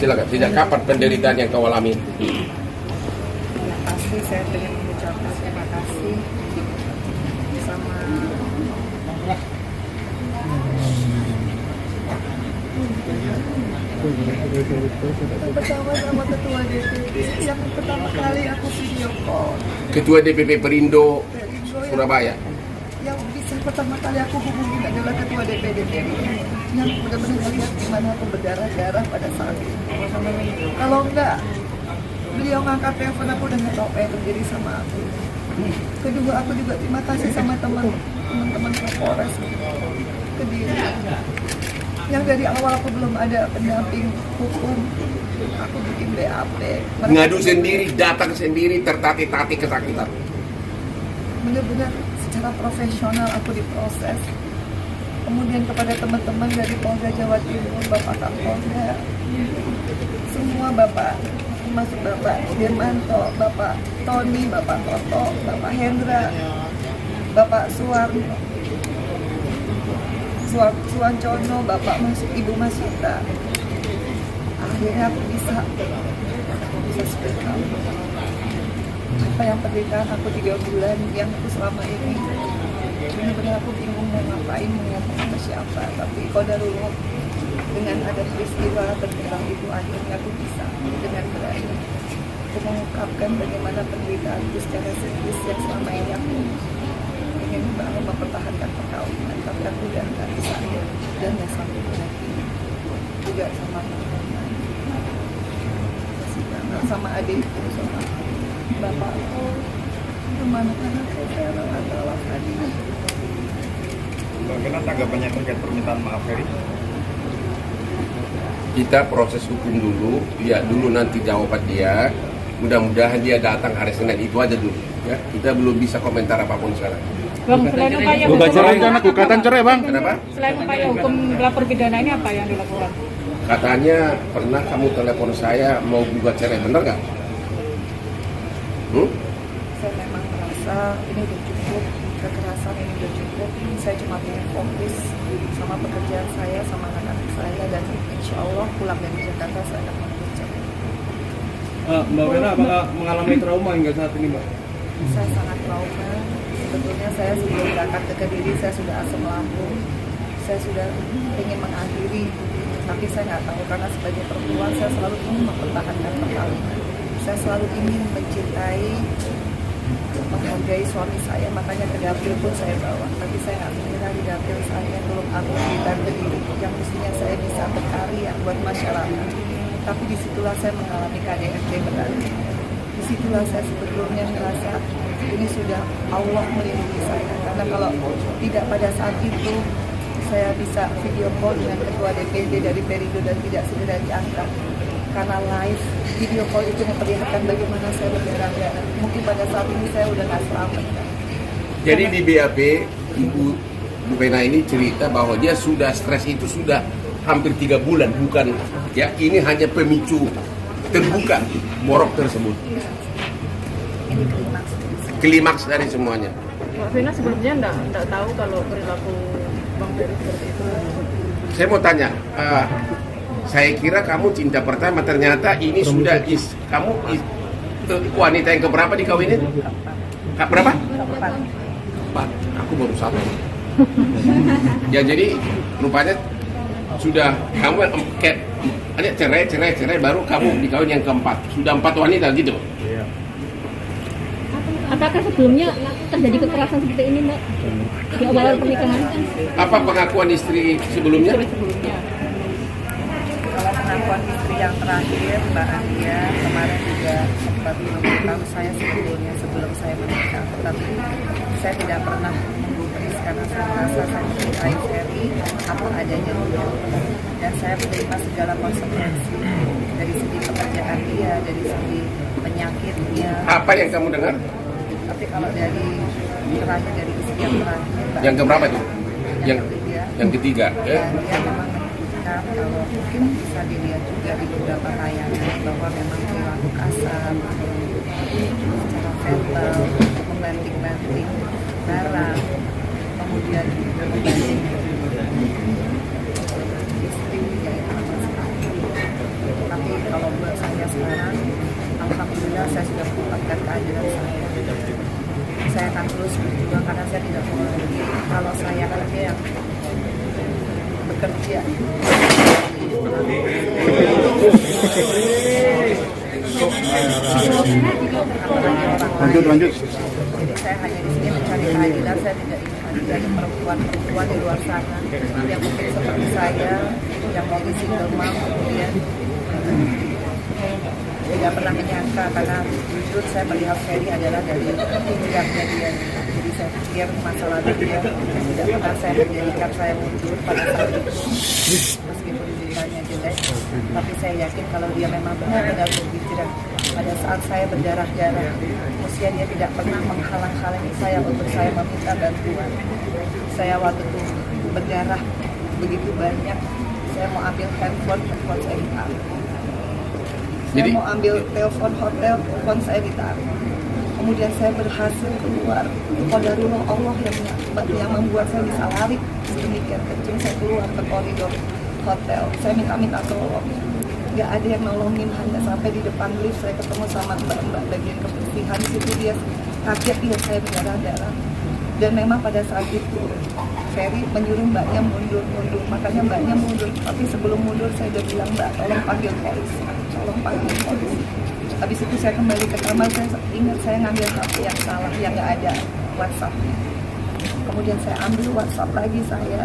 Silakan. Sejak kapan penderitaan yang kau alami? Yang pasti saya ingin mengucapkan terima kasih sama bersama sama ketua DPP yang pertama kali aku video call. Ketua DPP Perindo Surabaya. Yang bisa pertama kali aku hubungi adalah ketua DPD yang benar-benar melihat gimana aku berdarah-darah pada saat itu. Kalau enggak, beliau ngangkat telepon, aku udah nggak tahu apa yang terjadi sama aku. Kedua, aku juga terima kasih sama teman-teman Kapolres Kediri. Yang dari awal aku belum ada pendamping hukum, aku bikin BAP. Ngadu sendiri, datang sendiri, tertati-tati kesakitan. Benar-benar secara profesional aku diproses. Kemudian kepada teman-teman dari Polda Jawa Timur, Bapak Kapolda, semua Bapak, termasuk Bapak Dirmanto, Bapak Tony, Bapak Toto, Bapak Hendra, Bapak Suwancono, Bapak Ibu Masita. Akhirnya aku bisa speak up. Apa yang penderitaan aku 3 bulan yang aku selama ini, benar-benar aku bingung mau ngapain, mau ngomong sama siapa. Tapi qadarullah, dengan ada peristiwa terbilang itu, akhirnya aku bisa dengan berani aku mengungkapkan bagaimana penderitaan itu secara serius yang selama ini aku ingin banget mempertahankan perkawinan, tapi aku udah nggak bisa dan nggak sanggup lagi. Juga sama teman-teman, sama adikku, sama bapakku, teman-teman saya adalah tadi. Bagaimana tanggapannya terkait permintaan maaf Ferry? Kita proses hukum dulu, ya dulu nanti jawaban dia. Mudah-mudahan dia datang hari Senin, itu aja dulu. Ya, kita belum bisa komentar apapun sekarang. Bang, selain upaya Gugat cerai kan, gugatan cerai bang. Kenapa? selain upaya hukum lapor pidana ini apa yang dilakukan? Katanya pernah kamu telepon saya mau gugat cerai, bener nggak? Saya memang merasa ini udah cukup, kekerasan ini udah cukup. Saya cuma ingin fokus sama pekerjaan saya, sama anak-anak saya, dan insya Allah pulang dari Jakarta saya akan bekerja. Mbak Vera, apakah mengalami trauma hingga saat ini mbak? Saya sangat trauma. Sebetulnya saya sebelum berangkat ke Kediri, saya sudah asam lambung. Saya sudah ingin mengakhiri, tapi saya nggak tahu karena sebagai perempuan saya selalu ingin mempertahankan perkawinan. Saya selalu ingin mencintai, menghargai suami saya, makanya ke dapil pun saya bawa. Tapi saya nggak mengira di dapil saya belum aku di Kediri yang mestinya saya bisa berkarya buat masyarakat. Tapi disitulah saya mengalami KDRT berat. Disitulah saya sebetulnya merasa ini sudah Allah melindungi saya. Karena kalau tidak pada saat itu saya bisa video call dengan ketua DPD dari Perindo dan tidak segera diangkat. Karena live video call itu memperlihatkan bagaimana saya berdarah-darah. Mungkin pada saat ini saya udah nggak selamat. Jadi di BAP, Ibu Vena ini cerita bahwa dia sudah stres itu sudah hampir 3 bulan, bukan ya, ini hanya pemicu terbuka borok tersebut. Ini Klimaks dari semuanya. Mbak Vena sebelumnya enggak tahu kalau perilaku Bang Ferry seperti itu. Saya mau tanya, saya kira kamu cinta pertama, ternyata ini sudah wanita yang keberapa dikawinin? Berapa? 4. Aku baru 1. Ya jadi rupanya sudah kamu ada cerai baru kamu dikawin yang keempat. Sudah 4 wanita gitu. Apakah sebelumnya terjadi kekerasan seperti ini, Mbak? Di awal pernikahan? Apa pengakuan istri sebelumnya? Kalau pengakuan istri yang terakhir, Mbak Adia, kemarin juga sempat memberitahu saya sebelumnya sebelum saya menikah. Tetapi saya tidak pernah menggubris karena saya merasa saya mencintai Ferry apa adanya dulu. Dan saya menerima segala konsekuensi dari segi pekerjaan dia, dari segi penyakitnya. Apa yang kamu dengar? Tapi kalau dari terakhir dari istri yang terakhir, Mbak Yang keberapa itu? Adia, Yang ketiga. dia memang menyebutkan kalau mungkin bisa dilihat juga di beberapa tayangan bahwa memang perilaku kasar, secara verbal, membanting-banting barang, kemudian membanting istri, yaitu apa sekali. Tapi adalah dia yang bekerja. Lanjut. Jadi saya hanya di sini mencari keadilan. Saya tidak ingin ada perempuan di luar sana yang mungkin seperti saya, yang mau di single mom, kemudian tidak pernah menyangka, karena jujur saya melihat Ferry adalah dari tindakannya dia. Jadi saya pikir masalah dia tidak pernah saya menjadikan saya mundur pada saat itu, meskipun didikannya jelek. Tapi saya yakin kalau dia memang benar-benar berpikiran pada saat saya berdarah-darah, mestinya dia tidak pernah menghalang-halangi saya untuk saya meminta bantuan. Saya waktu itu berdarah begitu banyak, saya mau ambil handphone saya ditarik. Saya mau ambil telepon hotel saya ditarik. Kemudian saya berhasil keluar. Qadarullah Allah yang membuat saya bisa lari sedemikian kencang. Saya keluar ke koridor hotel. Saya minta tolong. Gak ada yang nolongin, hanya sampai di depan lift saya ketemu sama mbak-mbak bagian kebersihan. Di situ dia kaget lihat saya berdarah-darah. Dan memang pada saat itu Ferry menyuruh mbaknya mundur. Makanya mbaknya mundur. Tapi sebelum mundur saya udah bilang, Mbak, tolong panggil polisi. Habis itu saya kembali ke kamar. Saya ingat saya ngambil HP yang salah, yang nggak ada WhatsApp-nya. Kemudian saya ambil WhatsApp lagi, saya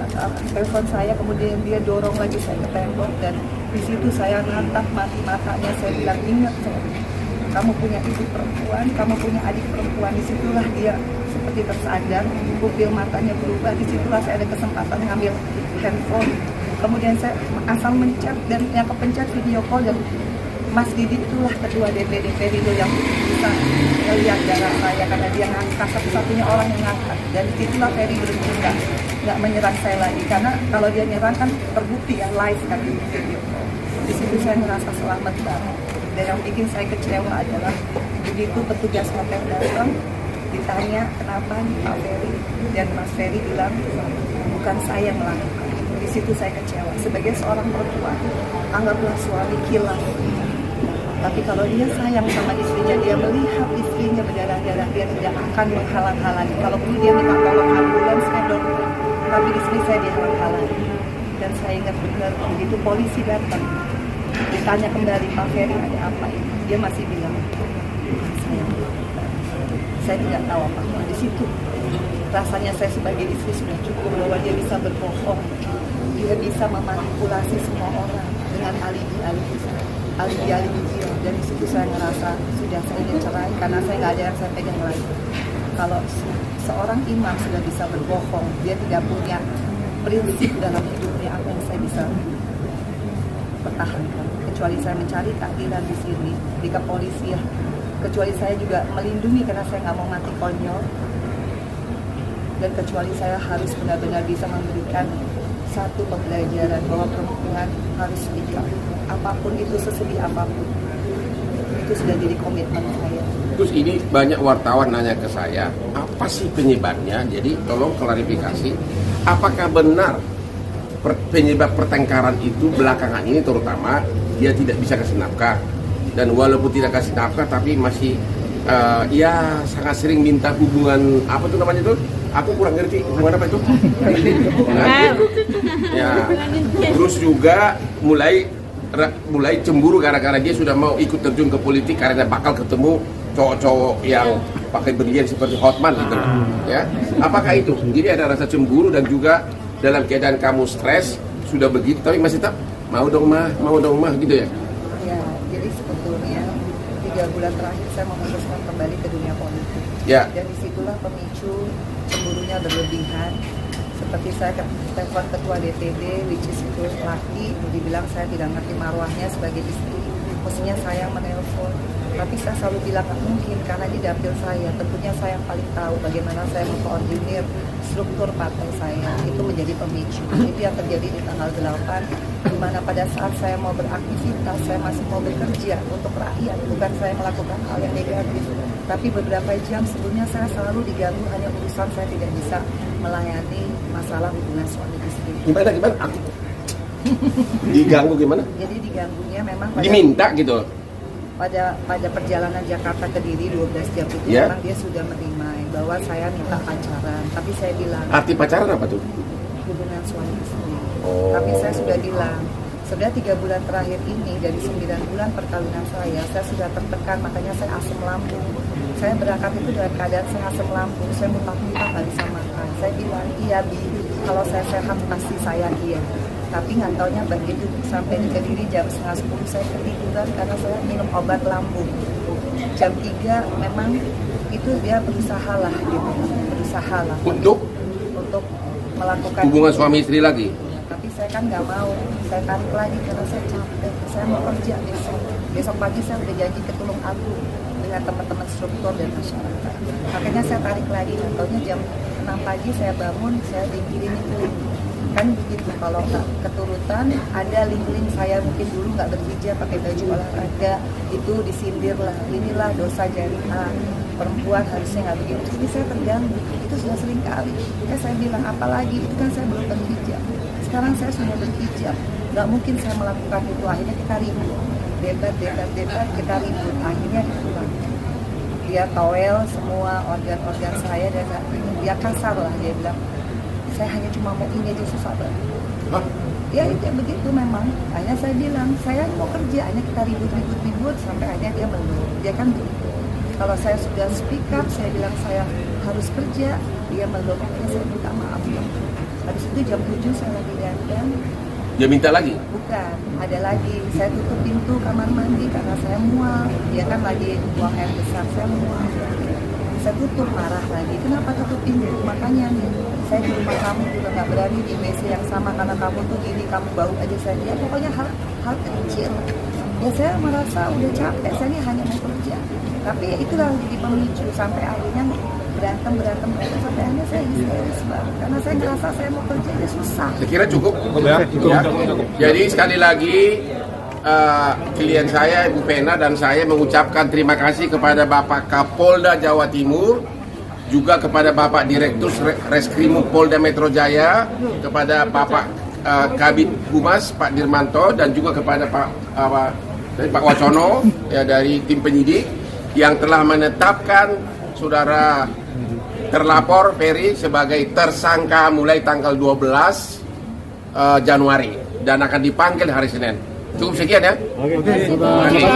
telepon saya, kemudian dia dorong lagi saya ke tembok, dan di situ saya natap mati matanya. Saya bilang, ingat kamu punya ibu perempuan, kamu punya adik perempuan. Disitulah dia seperti tersadar, pupil matanya berubah. Disitulah saya ada kesempatan ngambil handphone. Kemudian saya asal mencet, dan yang kepencet video call, dan Mas Didi itulah ketua DPD itu yang bisa melihat darah saya, karena dia ngangkat, satu-satunya orang yang ngangkat. Dan itulah Ferry berhenti, nggak menyerang saya lagi, karena kalau dia nyerang kan terbukti ya, live kan di video call. Di situ saya merasa selamat banget. Dan yang bikin saya kecewa adalah begitu petugas hotel datang, ditanya kenapa nih Pak Ferry, dan Mas Ferry bilang bukan saya yang melakukan. Di situ saya kecewa. Sebagai seorang perempuan, anggaplah suami kilaf. Tapi kalau dia sayang sama istrinya, dia melihat istrinya berdarah-darah, dia tidak akan menghalang-halangi. Kalau perlu dia minta tolong ambulans, tapi di sini saya dihalang-halangi. Dan saya ingat benar, begitu polisi datang, ditanya kembali, Pak Ferry ada apa ini? Dia masih bilang, saya tidak tahu apa-apa. Di situ rasanya saya sebagai istri sudah cukup, bahwa dia bisa berbohong, dia bisa memanipulasi semua orang dengan alibi-alibi dia. Dan di situ saya ngerasa sudah saya ingin cerai, karena saya nggak ada yang saya pegang lagi. Kalau seorang imam sudah bisa berbohong, dia tidak punya prinsip dalam hidupnya, apa yang saya bisa pertahankan? Kecuali saya mencari keadilan di sini, di kepolisian. Kecuali saya juga melindungi, karena saya nggak mau mati konyol. Dan kecuali saya harus benar-benar bisa memberikan satu pembelajaran bahwa perempuan harus speak up. Apapun itu, sesedih apapun, itu sudah jadi komitmen saya. Terus ini banyak wartawan nanya ke saya, apa sih penyebabnya? Jadi tolong klarifikasi, apakah benar penyebab pertengkaran itu belakangan ini, terutama dia tidak bisa kasih nafkah, dan walaupun tidak kasih nafkah tapi masih ya sangat sering minta hubungan, apa tuh namanya tuh? Aku kurang ngerti hubungan apa itu. Ya. Terus juga mulai cemburu gara-gara dia sudah mau ikut terjun ke politik, karena bakal ketemu cowok-cowok yang pakai berlian seperti Hotman gitu. Ya. Apakah itu? Jadi ada rasa cemburu, dan juga dalam keadaan kamu stres sudah begitu, tapi masih tetap mau dong mah gitu ya. Ya, jadi sebetulnya 3 bulan terakhir saya memutuskan kembali ke dunia politik. Ya. Dan disitulah pemicu cemburunya berlebihan. Seperti saya telepon ketua DPD, which is itu laki, dibilang saya tidak ngerti marwahnya sebagai istri. Mestinya saya menelpon, tapi saya selalu bilang nggak mungkin, karena di dapil saya. Tentunya saya yang paling tahu bagaimana saya mengkoordinir struktur partai saya. Itu menjadi pemicu. Itu yang terjadi di tanggal 8, di mana pada saat saya mau beraktivitas, saya masih mau bekerja untuk rakyat, bukan saya melakukan hal yang negatif. Tapi beberapa jam sebelumnya saya selalu diganggu, hanya urusan saya tidak bisa melayani masalah hubungan suami istri. Gimana? Aku diganggu gimana? Jadi diganggunya memang Diminta gitu. pada perjalanan Jakarta ke Diri 12 jam itu, Yeah. memang dia sudah menerima bahwa saya minta pacaran, tapi saya bilang Arti pacaran apa tuh? hubungan suami istri. Oh. Tapi saya sudah bilang, sebenarnya 3 bulan terakhir ini dari 9 bulan perkawinan saya sudah tertekan, makanya saya asam lambung. Saya berangkat itu dalam keadaan saya asam lambung, saya muntah-muntah nggak bisa makan. Saya bilang, iya Bi, kalau saya sehat pasti saya iya. Tapi nggak taunya begitu sampai di Kediri jam 9:30 saya ketiduran karena saya minum obat lambung. Jam 3 memang itu dia berusaha lah gitu, berusaha lah Untuk untuk melakukan hubungan itu. suami istri lagi? Tapi saya kan nggak mau, saya tarik lagi karena saya capek, saya mau kerja besok pagi saya udah janji ke Tulung Agung dengan teman-teman struktur dan masyarakat. Makanya saya tarik lagi, contohnya jam 6 pagi saya bangun, saya dikirimin link. Kan begitu, kalau nggak keturutan, ada link-link saya mungkin dulu nggak berhijab, pakai baju olahraga, itu disindir lah, inilah dosa jariah, perempuan harusnya nggak begitu. Jadi saya terganggu, itu sudah sering kali. Saya bilang, apalagi, itu kan saya belum berhijab. Sekarang saya sudah berhijab, nggak mungkin saya melakukan itu, akhirnya kita ribut. Debat, kita ribut, akhirnya dipulang. Dia towel semua organ-organ saya, dan dia kasar lah, dia bilang, saya hanya cuma mau ini aja susah banget. Hah? Ya itu begitu memang. Akhirnya saya bilang, saya mau kerja, hanya kita ribut sampai akhirnya dia meluk. Dia kan begitu. Kalau saya sudah speak up, saya bilang saya harus kerja, dia meluk. Akhirnya saya minta maaf. Habis itu jam 7 saya lagi dandan. Dia minta lagi? Bukan, ada lagi. Saya tutup pintu kamar mandi karena saya mual. Dia kan lagi buang air besar, saya mual. Saya tutup, marah lagi. Kenapa tutup pintu? Makanya nih, saya di rumah kamu juga nggak berani di WC yang sama karena kamu tuh gini, kamu bau aja saya. Ya pokoknya hal kecil. Ya saya merasa udah capek, saya ini hanya mau kerja. Tapi itulah jadi pemicu sampai akhirnya berantem sampai akhirnya saya histeris banget. Karena saya ngerasa saya mau kerja ya susah. Saya kira cukup. Ya, Ya. Jadi sekali lagi klien saya Ibu Pena dan saya mengucapkan terima kasih kepada Bapak Kapolda Jawa Timur, juga kepada Bapak Direktur Reskrimum Polda Metro Jaya, kepada Bapak Kabid Humas Pak Dirmanto, dan juga kepada Pak Wacono ya, dari tim penyidik yang telah menetapkan saudara terlapor Ferry sebagai tersangka mulai tanggal 12 Januari dan akan dipanggil hari Senin. Cukup sekian ya. Oke. Terima kasih.